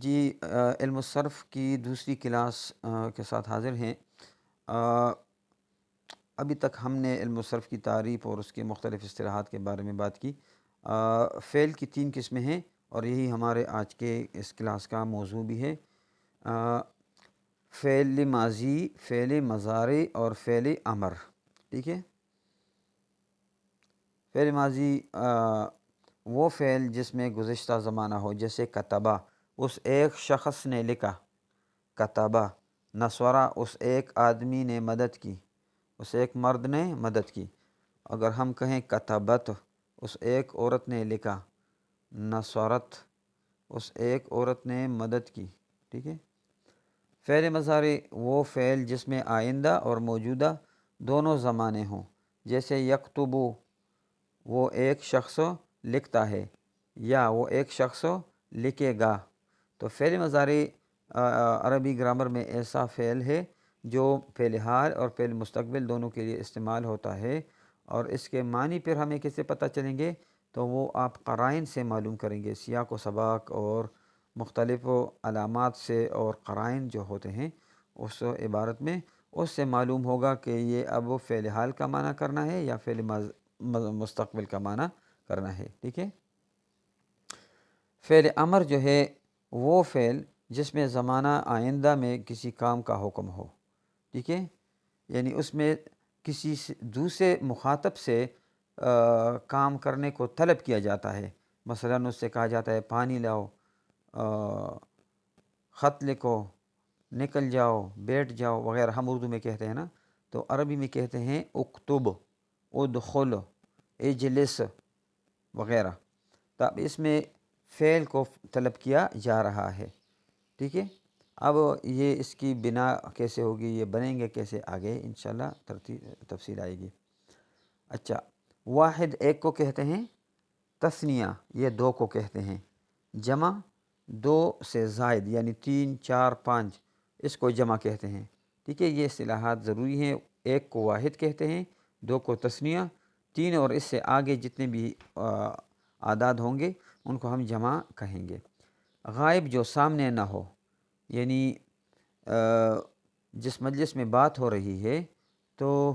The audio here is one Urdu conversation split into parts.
جی علم الصرف کی دوسری کلاس کے ساتھ حاضر ہیں۔ ابھی تک ہم نے علم الصرف کی تعریف اور اس کے مختلف اصطلاحات کے بارے میں بات کی۔ فعل کی 3 قسمیں ہیں اور یہی ہمارے آج کے اس کلاس کا موضوع بھی ہے۔ فعل ماضی، فعل مضارع اور فعل امر۔ ٹھیک ہے، فعل ماضی وہ فعل جس میں گزشتہ زمانہ ہو، جیسے کتبہ اس ایک شخص نے لکھا، کتبہ نصرہ اس ایک آدمی نے مدد کی، اس ایک مرد نے مدد کی۔ اگر ہم کہیں کتبت اس ایک عورت نے لکھا، نصرت اس ایک عورت نے مدد کی۔ ٹھیک ہے، فعل مضارع وہ فعل جس میں آئندہ اور موجودہ دونوں زمانے ہوں، جیسے یکتبو وہ ایک شخص لکھتا ہے یا وہ ایک شخص لکھے گا۔ تو فعل مضارع عربی گرامر میں ایسا فعل ہے جو فعل حال اور فعل مستقبل دونوں کے لیے استعمال ہوتا ہے، اور اس کے معنی پھر ہمیں کیسے پتہ چلیں گے؟ تو وہ آپ قرائن سے معلوم کریں گے، سیاق و سباق اور مختلف علامات سے اور قرائن جو ہوتے ہیں اس عبارت میں، اس سے معلوم ہوگا کہ یہ اب فعل حال کا معنی کرنا ہے یا فعل مستقبل کا معنی کرنا ہے۔ ٹھیک ہے، فعل امر جو ہے وہ فعل جس میں زمانہ آئندہ میں کسی کام کا حکم ہو۔ ٹھیک ہے، یعنی اس میں کسی دوسرے مخاطب سے کام کرنے کو طلب کیا جاتا ہے۔ مثلاً اس سے کہا جاتا ہے پانی لاؤ، خط لکھو، نکل جاؤ، بیٹھ جاؤ وغیرہ، ہم اردو میں کہتے ہیں نا، تو عربی میں کہتے ہیں اکتب، ادخل، اجلس وغیرہ۔ تب اس میں فعل کو طلب کیا جا رہا ہے۔ ٹھیک ہے، اب یہ اس کی بنا کیسے ہوگی، یہ بنیں گے کیسے، آگے انشاءاللہ تفصیل آئے گی۔ اچھا، واحد ایک کو کہتے ہیں، تثنیہ یہ دو کو کہتے ہیں، جمع دو سے زائد یعنی 3 4 5 اس کو جمع کہتے ہیں۔ ٹھیک ہے، یہ اصطلاحات ضروری ہیں۔ ایک کو واحد کہتے ہیں، دو کو تثنیہ، 3 اور اس سے آگے جتنے بھی اعداد ہوں گے ان کو ہم جمع کہیں گے۔ غائب جو سامنے نہ ہو، یعنی جس مجلس میں بات ہو رہی ہے تو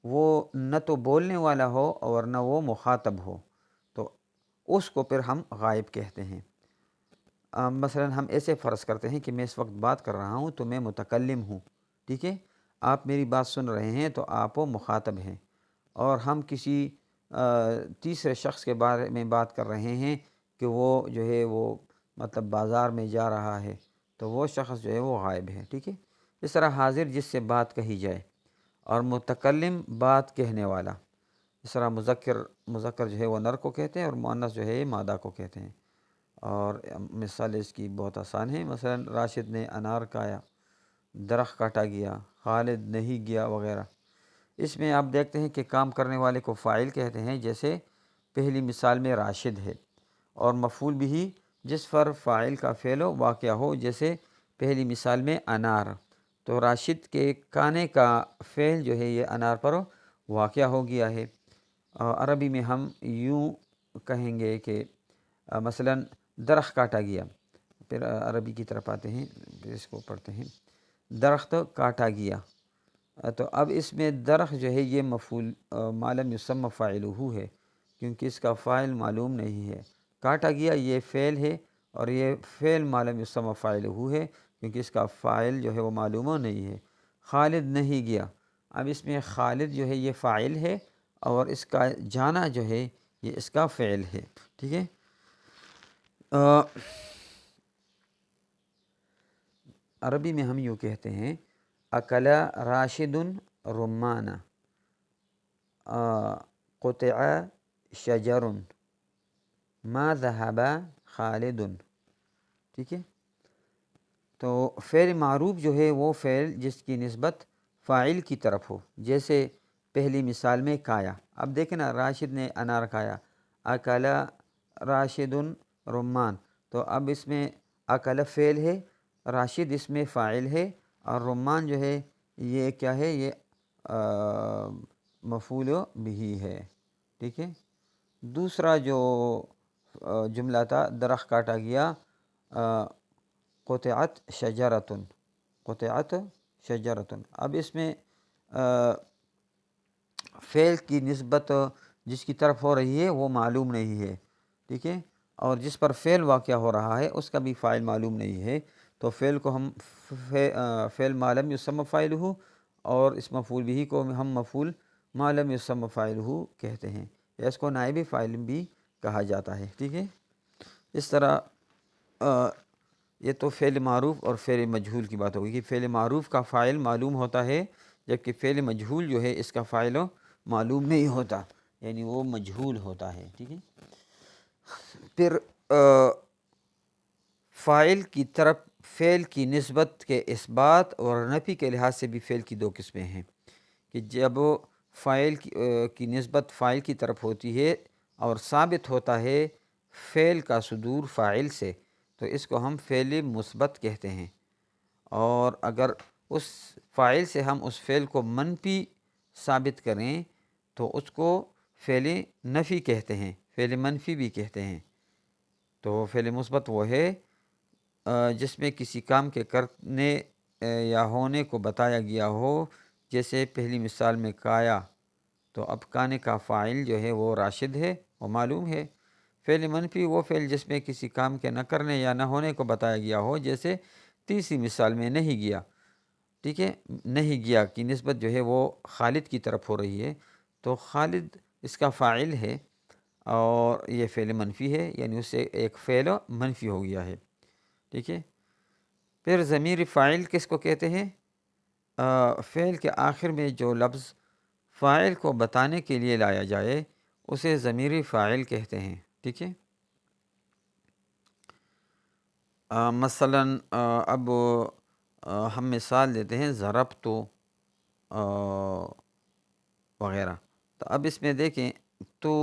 وہ نہ تو بولنے والا ہو اور نہ وہ مخاطب ہو، تو اس کو پھر ہم غائب کہتے ہیں۔ مثلاً ہم ایسے فرض کرتے ہیں کہ میں اس وقت بات کر رہا ہوں تو میں متکلم ہوں۔ ٹھیک ہے، آپ میری بات سن رہے ہیں تو آپ وہ مخاطب ہیں، اور ہم کسی تیسرے شخص کے بارے میں بات کر رہے ہیں کہ وہ جو ہے وہ مطلب بازار میں جا رہا ہے، تو وہ شخص جو ہے وہ غائب ہے۔ ٹھیک ہے، اس طرح حاضر جس سے بات کہی جائے، اور متکلم بات کہنے والا۔ اس طرح مذکر جو ہے وہ نر کو کہتے ہیں اور مؤنث جو ہے مادہ کو کہتے ہیں۔ اور مثال اس کی بہت آسان ہے، مثلا راشد نے انار کھایا، درخت کاٹا گیا، خالد نہیں گیا وغیرہ۔ اس میں آپ دیکھتے ہیں کہ کام کرنے والے کو فاعل کہتے ہیں، جیسے پہلی مثال میں راشد ہے، اور مفعول بھی جس پر فاعل کا فعل واقع ہو، جیسے پہلی مثال میں انار، تو راشد کے کھانے کا فعل جو ہے یہ انار پر واقع ہو گیا ہے۔ عربی میں ہم یوں کہیں گے کہ مثلاً درخت کاٹا گیا، پھر عربی کی طرف آتے ہیں، پھر اس کو پڑھتے ہیں، درخت کاٹا گیا۔ تو اب اس میں درخت جو ہے یہ مفعول ما لم یسمى فاعلہ ہے، کیونکہ اس کا فاعل معلوم نہیں ہے۔ کاٹا گیا یہ فعل ہے، اور یہ فعل ما لم یسمى فاعلہ ہے، کیونکہ اس کا فاعل جو ہے وہ معلوم نہیں ہے۔ خالد نہیں گیا، اب اس میں خالد جو ہے یہ فاعل ہے، اور اس کا جانا جو ہے یہ اس کا فعل ہے۔ ٹھیک ہے، عربی میں ہم یوں کہتے ہیں، اکل راشد رمان، قطع شجر، ما ذهب خالد۔ ٹھیک ہے، تو فعل معروف جو ہے وہ فعل جس کی نسبت فاعل کی طرف ہو، جیسے پہلی مثال میں کھایا۔ اب دیکھیں نا، راشد نے انار کھایا، اکل راشد رمان، تو اب اس میں اکل فعل ہے، راشد اس میں فاعل ہے، اور رمان جو ہے یہ کیا ہے، یہ مفعول بھی ہے۔ ٹھیک ہے، دوسرا جو جملہ تھا، درخت کاٹا گیا، قطعت شجرتن، قطعت شجرتن۔ اب اس میں فعل کی نسبت جس کی طرف ہو رہی ہے وہ معلوم نہیں ہے، ٹھیک ہے، اور جس پر فعل واقع ہو رہا ہے اس کا بھی فاعل معلوم نہیں ہے، تو فعل کو ہم فعل ما لم یسمى فاعلہ، اور اس مفعول بھی کو ہم مفعول ما لم یسمى فاعلہ کہتے ہیں، یا اس کو نائب فاعل بھی کہا جاتا ہے، ٹھیک ہے۔ اس طرح یہ تو فعل معروف اور فعل مجہول کی بات ہوگی کہ فعل معروف کا فاعل معلوم ہوتا ہے، جبکہ فعل مجہول جو ہے اس کا فاعل معلوم نہیں ہوتا، یعنی وہ مجہول ہوتا ہے، ٹھیک ہے۔ پھر فاعل کی طرف فعل کی نسبت کے اثبات اور نفی کے لحاظ سے بھی فعل کی دو قسمیں ہیں، کہ جب فاعل کی نسبت فاعل کی طرف ہوتی ہے اور ثابت ہوتا ہے فعل کا صدور فاعل سے، تو اس کو ہم فعل مثبت کہتے ہیں، اور اگر اس فاعل سے ہم اس فعل کو منفی ثابت کریں تو اس کو فعل نفی کہتے ہیں، فعل منفی بھی کہتے ہیں۔ تو فعل مثبت وہ ہے جس میں کسی کام کے کرنے یا ہونے کو بتایا گیا ہو، جیسے پہلی مثال میں کایا، تو اب کانے کا فاعل جو ہے وہ راشد ہے، وہ معلوم ہے۔ فعل منفی وہ فعل جس میں کسی کام کے نہ کرنے یا نہ ہونے کو بتایا گیا ہو، جیسے تیسری مثال میں نہیں گیا، ٹھیک ہے، نہیں گیا کی نسبت جو ہے وہ خالد کی طرف ہو رہی ہے، تو خالد اس کا فاعل ہے اور یہ فعل منفی ہے، یعنی اس سے ایک فعل منفی ہو گیا ہے، ٹھیک ہے۔ پھر ضمیر فاعل کس کو کہتے ہیں؟ فعل کے آخر میں جو لفظ فاعل کو بتانے کے لیے لایا جائے اسے ضمیر فاعل کہتے ہیں، ٹھیک ہے۔ مثلاً اب ہم مثال دیتے ہیں ضربت وغیرہ، تو اب اس میں دیکھیں تو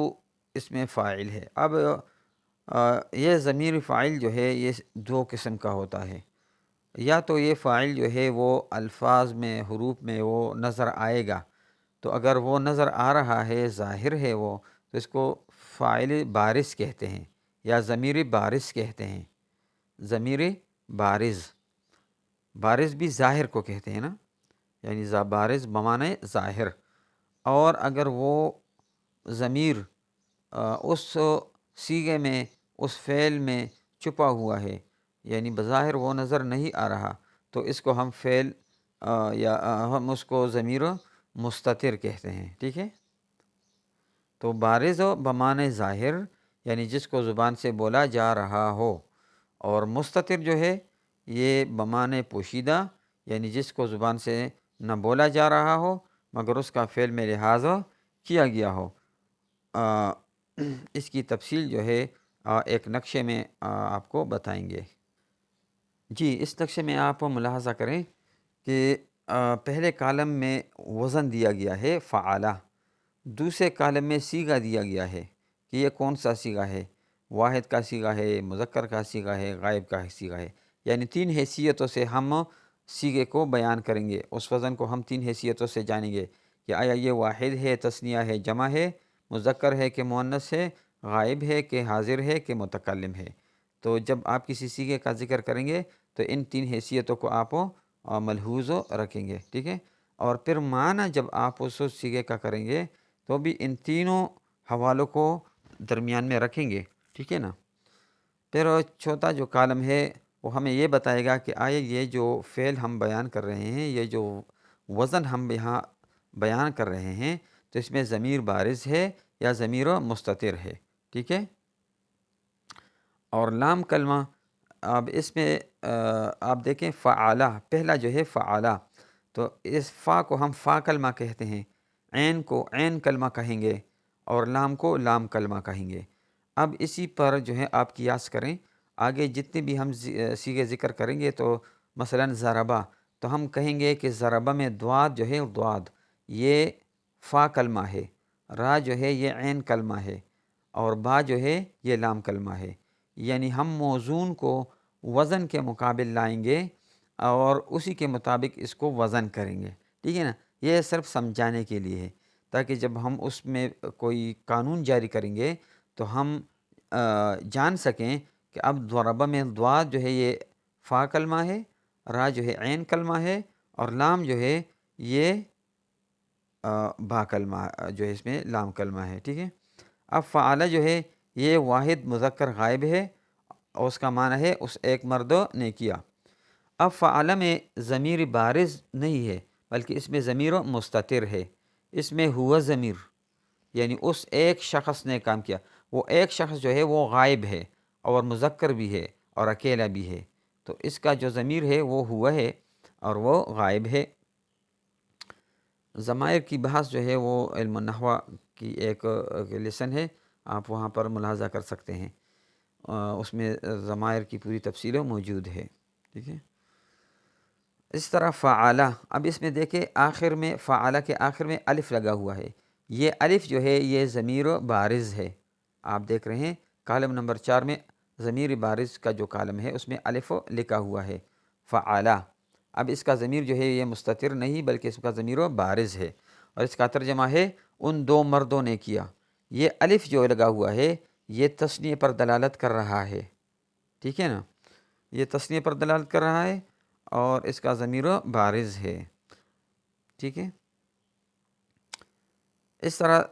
اس میں فاعل ہے۔ اب یہ ضمیر فاعل جو ہے یہ دو قسم کا ہوتا ہے، یا تو یہ فاعل جو ہے وہ الفاظ میں حروف میں وہ نظر آئے گا، تو اگر وہ نظر آ رہا ہے ظاہر ہے وہ، تو اس کو فاعل بارز کہتے ہیں یا ضمیر بارز کہتے ہیں۔ ضمیر بارز، بارز بھی ظاہر کو کہتے ہیں نا، یعنی بارز بمعنی ظاہر، اور اگر وہ ضمیر اس صیغے میں اس فعل میں چھپا ہوا ہے، یعنی بظاہر وہ نظر نہیں آ رہا، تو اس کو ہم فعل یا ہم اس کو ضمیر مستتر کہتے ہیں، ٹھیک ہے۔ تو بارز و بمعنی ظاہر، یعنی جس کو زبان سے بولا جا رہا ہو، اور مستتر جو ہے یہ بمعنی پوشیدہ، یعنی جس کو زبان سے نہ بولا جا رہا ہو مگر اس کا فعل میں لحاظ کیا گیا ہو۔ اس کی تفصیل جو ہے ایک نقشے میں آپ کو بتائیں گے۔ جی، اس نقشے میں آپ ملاحظہ کریں کہ پہلے کالم میں وزن دیا گیا ہے فعالہ، دوسرے کالم میں صیغہ دیا گیا ہے کہ یہ کون سا صیغہ ہے، واحد کا صیغہ ہے، مذکر کا صیغہ ہے، غائب کا صیغہ ہے، یعنی تین حیثیتوں سے ہم صیغے کو بیان کریں گے، اس وزن کو ہم تین حیثیتوں سے جانیں گے کہ آیا یہ واحد ہے، تثنیہ ہے، جمع ہے، مذکر ہے کہ مؤنث ہے، غائب ہے کہ حاضر ہے کہ متکلم ہے۔ تو جب آپ کسی صیغے کا ذکر کریں گے تو ان تین حیثیتوں کو آپ ملحوظ رکھیں گے، ٹھیک ہے، اور پھر معنی جب آپ اس صیغے کا کریں گے تو بھی ان تینوں حوالوں کو درمیان میں رکھیں گے، ٹھیک ہے نا۔ پھر چوتھا جو کالم ہے وہ ہمیں یہ بتائے گا کہ آئے یہ جو فعل ہم بیان کر رہے ہیں، یہ جو وزن ہم یہاں بیان کر رہے ہیں، تو اس میں ضمیر بارز ہے یا ضمیر مستتر ہے، ٹھیک ہے۔ اور لام کلمہ، اب اس میں آپ دیکھیں فعالہ، پہلا جو ہے فعالہ، تو اس فا کو ہم فا کلمہ کہتے ہیں، عین کو عین کلمہ کہیں گے، اور لام کو لام کلمہ کہیں گے۔ اب اسی پر جو ہے آپ قیاس کریں، آگے جتنے بھی ہم صیغے ذکر کریں گے، تو مثلا ضربہ، تو ہم کہیں گے کہ ضربہ میں دواد جو ہے دواد یہ فا کلمہ ہے، را جو ہے یہ عین کلمہ ہے، اور با جو ہے یہ لام کلمہ ہے، یعنی ہم موزون کو وزن کے مقابل لائیں گے اور اسی کے مطابق اس کو وزن کریں گے، ٹھیک ہے نا۔ یہ صرف سمجھانے کے لیے ہے تاکہ جب ہم اس میں کوئی قانون جاری کریں گے تو ہم جان سکیں کہ اب ضربہ میں دواد جو ہے یہ فا کلمہ ہے، را جو ہے عین کلمہ ہے، اور لام جو ہے یہ با کلمہ جو ہے اس میں لام کلمہ ہے، ٹھیک ہے۔ اب فعل جو ہے یہ واحد مذکر غائب ہے اور اس کا معنی ہے اس ایک مرد نے کیا۔ اب فعل میں ضمیر بارز نہیں ہے بلکہ اس میں ضمیر مستتر ہے، اس میں ہوا ضمیر، یعنی اس ایک شخص نے کام کیا، وہ ایک شخص جو ہے وہ غائب ہے اور مذکر بھی ہے اور اکیلا بھی ہے، تو اس کا جو ضمیر ہے وہ ہوا ہے اور وہ غائب ہے۔ ضمائر کی بحث جو ہے وہ علم النحو کی ایک لیسن ہے، آپ وہاں پر ملاحظہ کر سکتے ہیں، اس میں ضمائر کی پوری تفصیل موجود ہے، ٹھیک ہے۔ اس طرح فعالہ، اب اس میں دیکھیں آخر میں فعالہ کے آخر میں الف لگا ہوا ہے، یہ الف جو ہے یہ ضمیر بارز ہے، آپ دیکھ رہے ہیں کالم نمبر 4 میں ضمیر بارز کا جو کالم ہے اس میں الف لکھا ہوا ہے فعالہ۔ اب اس کا ضمیر جو ہے یہ مستتر نہیں بلکہ اس کا ضمیر بارز ہے، اور اس کا ترجمہ ہے ان دو مردوں نے کیا۔ یہ الف جو لگا ہوا ہے یہ تثنیہ پر دلالت کر رہا ہے، ٹھیک ہے نا، یہ تثنیہ پر دلالت کر رہا ہے اور اس کا ضمیر بارز ہے، ٹھیک ہے۔ اس طرح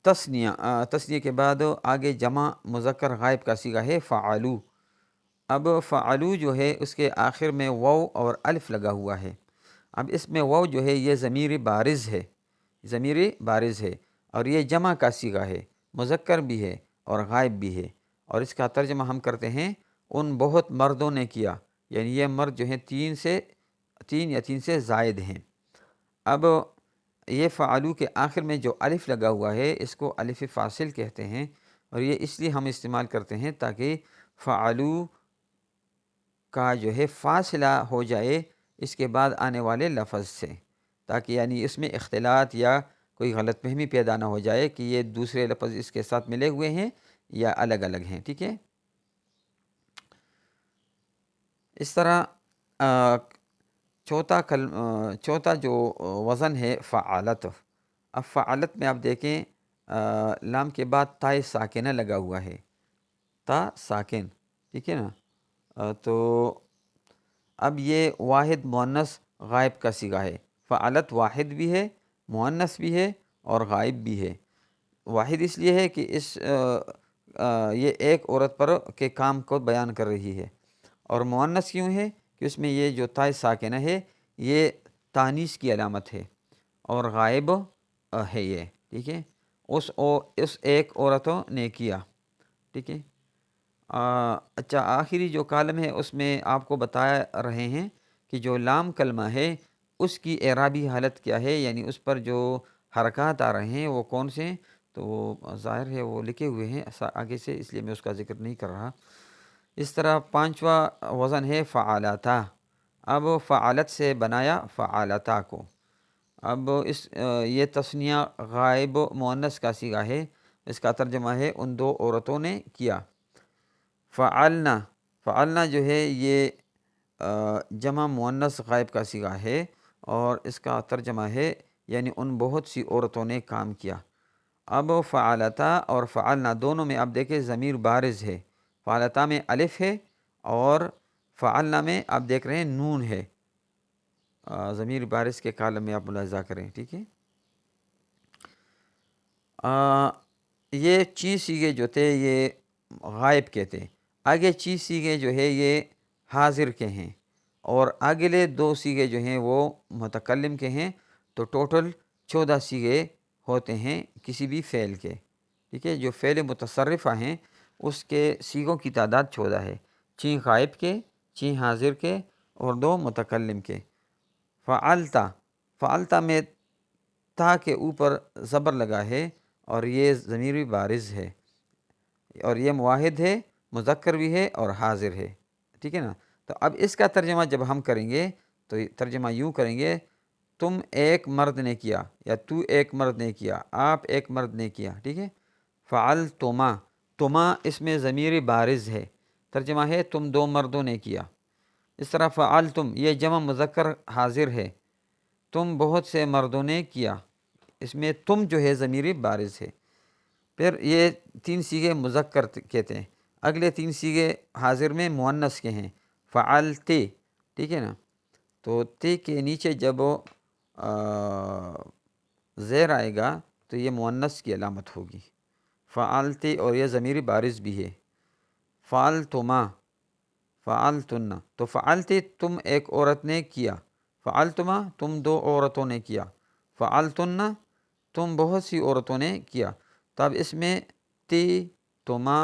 تثنیہ کے بعد آگے جمع مذکر غائب کا صیغہ ہے فعلو۔ اب فعلو جو ہے اس کے آخر میں واو اور الف لگا ہوا ہے، اب اس میں واو جو ہے یہ ضمیر بارز ہے، ضمیر بارز ہے، اور یہ جمع کا صیغہ ہے، مذکر بھی ہے اور غائب بھی ہے، اور اس کا ترجمہ ہم کرتے ہیں ان بہت مردوں نے کیا، یعنی یہ مرد جو ہیں تین یا تین سے زائد ہیں۔ اب یہ فعلو کے آخر میں جو الف لگا ہوا ہے اس کو الف فاصل کہتے ہیں، اور یہ اس لیے ہم استعمال کرتے ہیں تاکہ فعلو کا جو ہے فاصلہ ہو جائے اس کے بعد آنے والے لفظ سے، تاکہ یعنی اس میں اختلاط یا کوئی غلط فہمی پیدا نہ ہو جائے کہ یہ دوسرے لفظ اس کے ساتھ ملے ہوئے ہیں یا الگ الگ ہیں، ٹھیک ہے۔ اس طرح چوتھا جو وزن ہے فعالت۔ اب فعالت میں آپ دیکھیں لام کے بعد تائے ساکنہ لگا ہوا ہے، تا ساکن، ٹھیک ہے نا، تو اب یہ واحد مؤنث غائب کا صیغہ ہے، فعالت واحد بھی ہے، مؤنث بھی ہے اور غائب بھی ہے۔ واحد اس لیے ہے کہ یہ ایک عورت پر کے کام کو بیان کر رہی ہے، اور مؤنث کیوں ہے کہ اس میں یہ جو تائے ساکنہ ہے یہ تانیث کی علامت ہے اور غائب ہے یہ، ٹھیک ہے، اس ایک عورتوں نے کیا، ٹھیک ہے۔ اچھا، آخری جو کالم ہے اس میں آپ کو بتا رہے ہیں کہ جو لام کلمہ ہے اس کی اعرابی حالت کیا ہے، یعنی اس پر جو حرکات آ رہے ہیں وہ کون سے ہیں، تو وہ ظاہر ہے وہ لکھے ہوئے ہیں آگے سے، اس لیے میں اس کا ذکر نہیں کر رہا۔ اس طرح پانچواں وزن ہے فعالتا۔ اب فعالت سے بنایا فعالتا کو، اب یہ تثنیہ غائب مؤنث کا صیغہ ہے، اس کا ترجمہ ہے ان دو عورتوں نے کیا۔ فعلنا جو ہے یہ جمع مؤنث غائب کا صیغہ ہے اور اس کا ترجمہ ہے یعنی ان بہت سی عورتوں نے کام کیا۔ اب فعالتا اور فعلنا دونوں میں آپ دیکھیں ضمیر بارز ہے، فعالتا میں الف ہے اور فعلنا میں آپ دیکھ رہے ہیں نون ہے، ضمیر بارز کے کالم میں آپ ملاحظہ کریں، ٹھیک ہے۔ یہ چی سیغے جو تھے یہ غائب کے تھے، آگے چی سیغے جو ہے یہ حاضر کے ہیں، اور اگلے دو سیغے جو ہیں وہ متکلم کے ہیں، تو ٹوٹل 14 سیغے ہوتے ہیں کسی بھی فعل کے، ٹھیک ہے۔ جو فعل متصرفہ ہیں اس کے سیغوں کی تعداد 14 ہے، 6 غائب کے، 6 حاضر کے اور 2 متکلم کے۔ فعلتا میں تا کے اوپر زبر لگا ہے اور یہ ضمیر بارز ہے اور یہ واحد ہے، مذکر بھی ہے اور حاضر ہے، ٹھیک ہے نا۔ تو اب اس کا ترجمہ جب ہم کریں گے تو ترجمہ یوں کریں گے، تم ایک مرد نے کیا یا تو ایک مرد نے کیا، آپ ایک مرد نے کیا، ٹھیک ہے۔ تما اس میں ضمیر بارز ہے، ترجمہ ہے تم دو مردوں نے کیا۔ اس طرح فعلتم یہ جمع مذکر حاضر ہے، تم بہت سے مردوں نے کیا، اس میں تم جو ہے ضمیر بارز ہے۔ پھر یہ 3 صیغے مذکر کہتے ہیں، اگلے 3 صیغے حاضر میں مؤنث کے ہیں، فعلتے، ٹھیک ہے نا، تو تے کے نیچے جب زیر آئے گا تو یہ مؤنث کی علامت ہوگی، فعلتے، اور یہ ضمیر بارز بھی ہے، فعلتما، فعلتن، تو فعلتے تم ایک عورت نے کیا، فعلتما تم 2 عورتوں نے کیا، فعلتن تم بہت سی عورتوں نے کیا۔ تو اب اس میں تی، تما،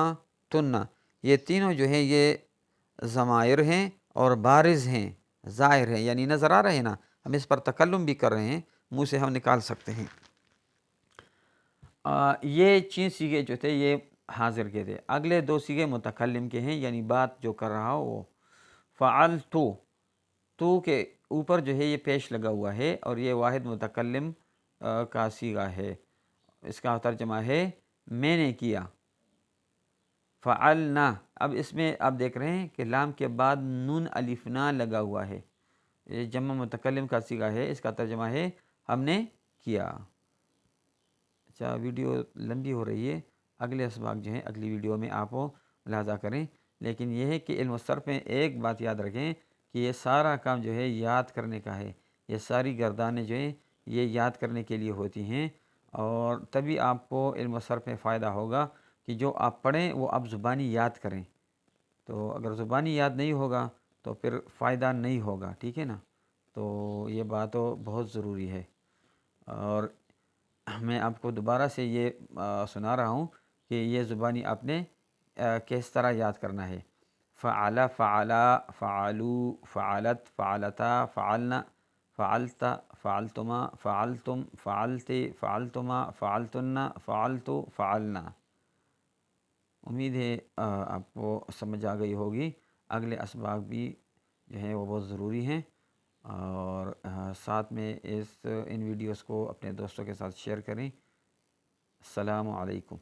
تن، یہ تینوں جو ہیں یہ ضمائر ہیں اور بارز ہیں، ظاہر ہیں، یعنی نظر آ رہے ہیں نا، ہم اس پر تکلم بھی کر رہے ہیں، منہ سے ہم نکال سکتے ہیں۔ یہ 4 صیغے جو تھے یہ حاضر کے تھے۔ اگلے 2 صیغے متکلم کے ہیں، یعنی بات جو کر رہا ہو وہ، فعلتو، تو کے اوپر جو ہے یہ پیش لگا ہوا ہے اور یہ واحد متکلم کا صیغہ ہے، اس کا ترجمہ ہے میں نے کیا، فعلنا، اب اس میں آپ دیکھ رہے ہیں کہ لام کے بعد نون الف نا لگا ہوا ہے، یہ جمع متکلم کا صیغہ ہے، اس کا ترجمہ ہے ہم نے کیا۔ اچھا، ویڈیو لمبی ہو رہی ہے، اگلے اسباق جو ہیں اگلی ویڈیو میں آپ وہ ملاحظہ کریں، لیکن یہ ہے کہ علم الصرف میں ایک بات یاد رکھیں کہ یہ سارا کام جو ہے یاد کرنے کا ہے، یہ ساری گردانیں جو ہیں یہ یاد کرنے کے لیے ہوتی ہیں، اور تبھی آپ کو علم الصرف میں فائدہ ہوگا کہ جو آپ پڑھیں وہ آپ زبانی یاد کریں، تو اگر زبانی یاد نہیں ہوگا تو پھر فائدہ نہیں ہوگا، ٹھیک ہے نا، تو یہ بات بہت ضروری ہے۔ اور میں آپ کو دوبارہ سے یہ سنا رہا ہوں کہ یہ زبانی آپ نے کس طرح یاد کرنا ہے، فعل، فعلا، فعلو، فعلت، فعلتا، فعلنا، فعلتا، فعلتما، فعلتم، فعلتے، فعلتما، فعلتن، فعلتو، فعلنا۔ امید ہے آپ کو سمجھ آ گئی ہوگی۔ اگلے اسباق بھی جو ہیں وہ بہت ضروری ہیں، اور ساتھ میں ان ویڈیوز کو اپنے دوستوں کے ساتھ شیئر کریں۔ السلام علیکم۔